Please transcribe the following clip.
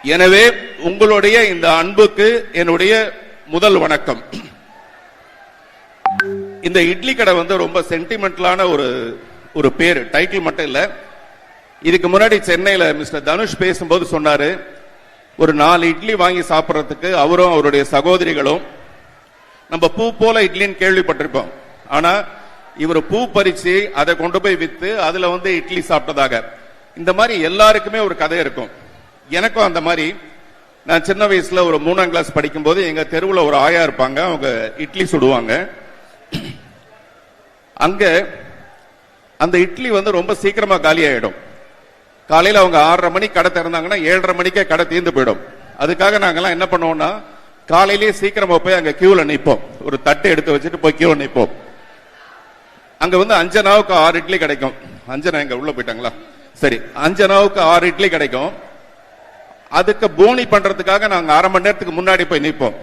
எனவே உங்களுடைய இந்த அன்புக்கு என்னுடைய முதல் வணக்கம். இந்த இட்லி கடை ரொம்ப சென்டிமெண்டலான ஒரு பேரு, டைட்டில் மட்டும் இல்ல. இதுக்கு முன்னாடி சென்னையில மிஸ்டர் தனுஷ் பேசும்போது சொன்னாரு, ஒரு 4 இட்லி வாங்கி சாப்பிட்றதுக்கு அவரும் அவருடைய சகோதரிகளும், நம்ம பூ போல இட்லின்னு கேள்விப்பட்டிருப்போம், ஆனா இவர் பூ பறிச்சு அதை கொண்டு போய் வித்து அதுல இட்லி சாப்பிட்டதாக. இந்த மாதிரி எல்லாருக்குமே ஒரு கதை இருக்கும். எனக்கும் அந்த மாதிரி, நான் சின்ன வயசுல ஒரு 3ஆம் கிளாஸ் படிக்கும் போது எங்க தெருவில் ஒரு ஆயா இருப்பாங்க, அவங்க இட்லி சுடுவாங்க. அங்க அந்த இட்லி ரொம்ப சீக்கிரமா காலி ஆயிடும். காலையில அவங்க 6:30 மணிக்கு கடை திறந்தாங்கன்னா 7:30 மணிக்கே கடை தீர்ந்து போயிடும். அதுக்காக நாங்கெல்லாம் என்ன பண்ணுவோம்னா, காலையிலேயே சீக்கிரமா போய் அங்க கியூல நிற்போம். ஒரு தட்டை எடுத்து வச்சுட்டு போய் கியூல நிற்போம். அங்க 5 நாவுக்கு 6 இட்லி கிடைக்கும். 5 எங்க உள்ள போயிட்டாங்களா? சரி, 5 நாவுக்கு 6 இட்லி கிடைக்கும். அதுக்கு போனி பண்றதுக்காக நாங்க 1/2 மணி நேரத்துக்கு முன்னாடி போய் நிற்போம்.